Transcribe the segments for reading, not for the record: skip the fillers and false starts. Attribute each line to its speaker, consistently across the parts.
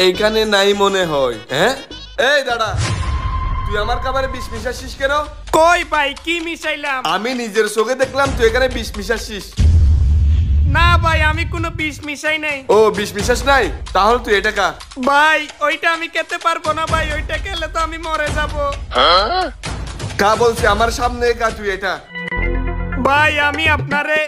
Speaker 1: এইখানে নাই মনে হয়। হ্যাঁ এই দাঁড়া, তুই আমার খাবারে বিষ মিশাচ্ছিস কেন?
Speaker 2: কই ভাই কি মিশাইলাম?
Speaker 1: আমি নিজের চোখে দেখলাম তুই এখানে বিষ মিশাচ্ছিস।
Speaker 2: না ভাই আমি কোনো বিষ মিশাই নাই।
Speaker 1: ও বিষ মিশাস নাই? তাহলে তুই এটা খা।
Speaker 2: ভাই ওইটা আমি খেতে পারবো না ভাই, ওইটা খেলে তো আমি মরে যাব।
Speaker 1: কা বলছি আমার সামনে কা, তুই এটা।
Speaker 2: ভাই আমি আপনারে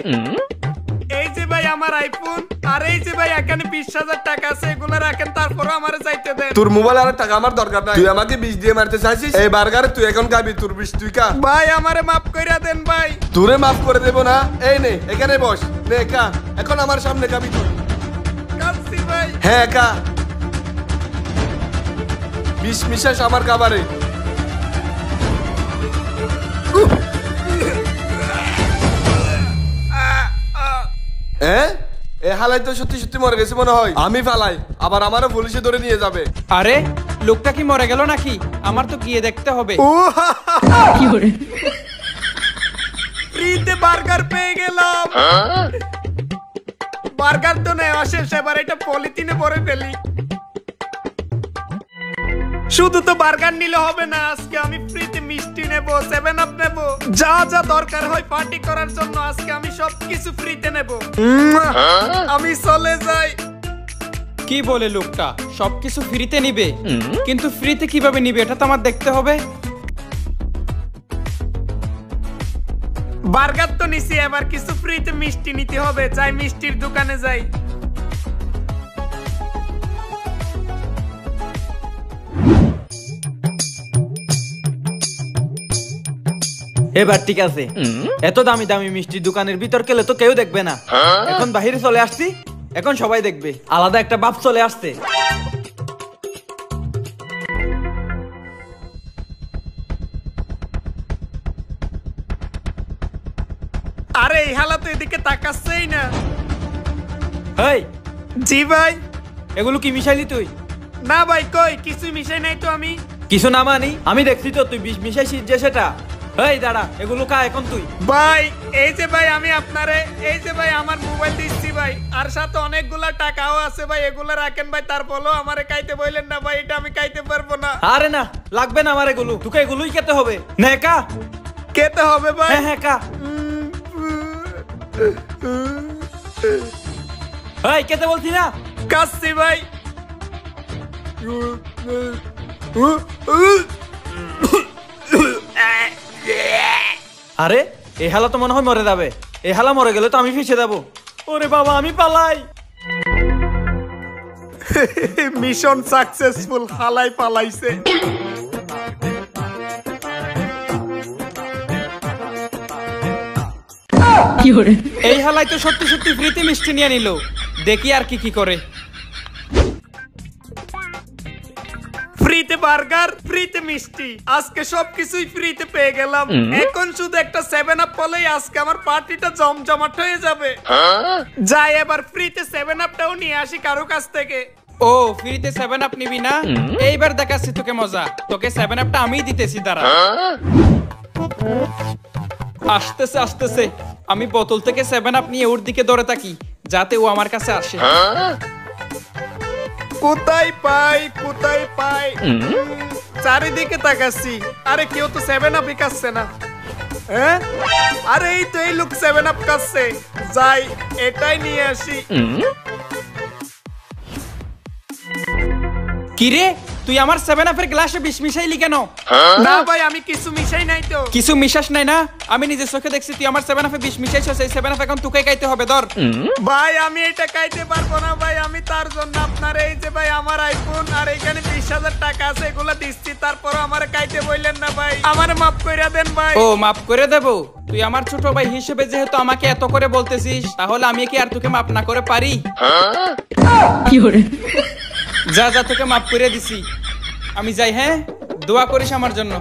Speaker 2: এই যে ভাই আমার আইফোন আর এই যে ভাই এখানে 20,000 টাকা আছে, এগুলো রাখেন, তারপরে আমারে যাইতে দেন।
Speaker 1: তোর মোবাইল আর টাকা আমার দরকার নাই, তুই আমাকে বিষ দিয়ে মারতে চাইছিস। এই বার্গারে তুই এখন খাবি, তোর বিষ তুই খা।
Speaker 2: ভাই আমারে মাফ কইরা দেন ভাই।
Speaker 1: তোরে মাফ করে দেব না। এই নে এখানে বস, নে খা, এখন আমার সামনে খাবি তুই।
Speaker 2: কাচ্ছি ভাই।
Speaker 1: হ্যাঁ খা, বিষ মিশাস আমার খাবারে। হ্যাঁ এ হালাই তো সত্যি সত্যি মরে গেছে মনে হয়। আমি ফালাই, আবার আমারও পুলিশে ধরে নিয়ে যাবে।
Speaker 3: আরে লোকটা কি মরে গেল নাকি? আমার তো গিয়ে দেখতে হবে।
Speaker 2: ফ্রিতে বার্গার পেয়ে গেলাম। বার্গার তো নেওয়া শেষ, এবার এটা পলিথিনে ভরে ফেলি। শুধু তো বার্গার নিলে হবে না, আজকে আমি ফ্রিতে মিষ্টি নেব, 7 আপ নেব, যা যা দরকার হয় পার্টি করার জন্য আজকে আমি সবকিছু ফ্রিতে নেব। আমি চলে যাই।
Speaker 3: কি বলে লোকটা সবকিছু ফ্রিতে নিবে? কিন্তু ফ্রিতে কিভাবে নিবে এটা তো আমার দেখতে হবে।
Speaker 2: বার্গার তো নিছি, এবার কিছু ফ্রিতে মিষ্টি নিতে হবে। যাই মিষ্টির দোকানে যাই।
Speaker 3: এবার ঠিক আছে, এত দামি দামি মিষ্টির দোকানের ভিতর গেলে তো কেউ দেখবে না। এখন বাহিরে চলে আসছি, এখন সবাই দেখবে। আলাদা একটা ভাব চলে আসছে।
Speaker 2: আরে এই হালা তো এদিকে তাকাচ্ছেই না।
Speaker 3: হেই
Speaker 2: জি ভাই।
Speaker 3: এগুলো কি মিশাইলি তুই?
Speaker 2: না ভাই কই কিছু মিশাই নাই তো আমি।
Speaker 3: কিছু না মানি? আমি দেখছি তো তুই বিষ মিশাইছিস যে সেটা। এই দাঁড়া, এগুলো কা এখন তুই?
Speaker 2: ভাই এই যে ভাই আমি আপনারে এই যে ভাই আমার মোবাইল দিচ্ছি ভাই, আর সাথে অনেকগুলা টাকাও আছে ভাই, এগুলো রাখেন ভাই। তারপরেও আমারে খাইতে বললেন না ভাই, এটা আমি খাইতে পারবো না।
Speaker 3: আরে না, লাগবে না আমার এগুলো, তোকে এগুলোই খেতে হবে। নে কা।
Speaker 2: খেতে হবে ভাই?
Speaker 3: হ্যাঁ হ্যাঁ কা। এই খেতে বলছি না?
Speaker 2: কাচ্ছি ভাই।
Speaker 3: আরে এই হালা তো মনে হয় মরে যাবে। এই হালা মরে গেলে তো আমি ফেসে যাবো। ওরে বাবা আমি পালাই।
Speaker 2: মিশন সাকসেসফুল, হালাই পালাইছে।
Speaker 3: এই হালাই তো সত্যি সত্যি ফ্রিতে মিষ্টি নিয়ে নিল। দেখি আর কি কি করে।
Speaker 2: ফ্রিতে বার্গার, ফ্রিতে মিষ্টি, আজকে সবকিছুই ফ্রিতে পেয়ে গেলাম। এখন শুধু একটা 7 আপ পেলেই আজকে আমার পার্টিটা জমজমাট হয়ে যাবে। যাই এবার ফ্রিতে 7 আপটাও নিয়ে আসি কারো কাছ থেকে।
Speaker 3: ও ফ্রিতে 7 আপ নিবি না? এইবার দেখাচ্ছি তোকে মজা। তোকে 7 আপটা আমিই দিতেছি, দাঁড়া। আসতেছে আসতেছে, আমি বোতল থেকে 7 আপ নিয়ে ওর দিকে ধরে থাকি যাতে ও আমার কাছে আসে।
Speaker 2: কোথায় পাই কোথায় পাই, চারিদিকে তাকাচ্ছি, আরে কেউ তো 7 আপই খাচ্ছে না। হ্যাঁ আরে এই তো এই লোক 7 আপ খাচ্ছে, যাই এটাই নিয়ে আসি।
Speaker 3: কিরে তুই আমার 7 আপের গ্লাসে বিষ মিশাইলি কেন?
Speaker 2: না ভাই আমি কিছু মিশাই নাই তো।
Speaker 3: কিছু মিশাস নাই না? আমি নিজের চোখে দেখছি তুই আমার 7 আপে বিষ মিশাইছিস। এই 7 আপ এখন তোকে খাইতে হবে, ধর।
Speaker 2: ভাই আমি এটা খাইতে পারবো না ভাই, আমি তার জন্য আপনার এই যে ভাই আমার আইফোন আর এখানে 20,000 টাকা আছে, এগুলো দিচ্ছি, তারপর আমারে খাইতে বললেন না ভাই, আমারে মাফ করে দেন ভাই।
Speaker 3: ও মাফ করে দেবো? তুই আমার ছোট ভাই হিসেবে যেহেতু আমাকে এত করে বলতেছিস, তাহলে আমি কি আর তোকে মাফ না করে পারি? যা যা, তোকে মাফ করে দিছি, আমি যাই। হ্যাঁ দোয়া করিস আমার জন্য।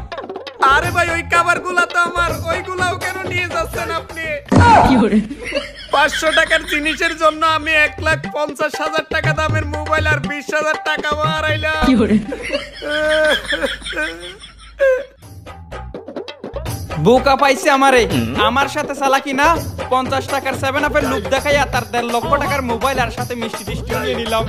Speaker 2: আরে ভাই ওই খাবার গুলা তো আমার, ওইগুলাও কেন নিয়ে যাচ্ছেন আপনি? 500 টাকার জিনিসের জন্য আমি 1,50,000 টাকা দামের মোবাইল আর 20,000 টাকা হারাইলাম।
Speaker 3: বোকা পাইছে আমারে, আমার সাথে চালাকি না। 50 টাকার 7 আপের লুক দেখাইয়া তার 1.5 লক্ষ টাকার মোবাইল আর সাথে মিষ্টি টিষ্টি নিয়ে নিলাম।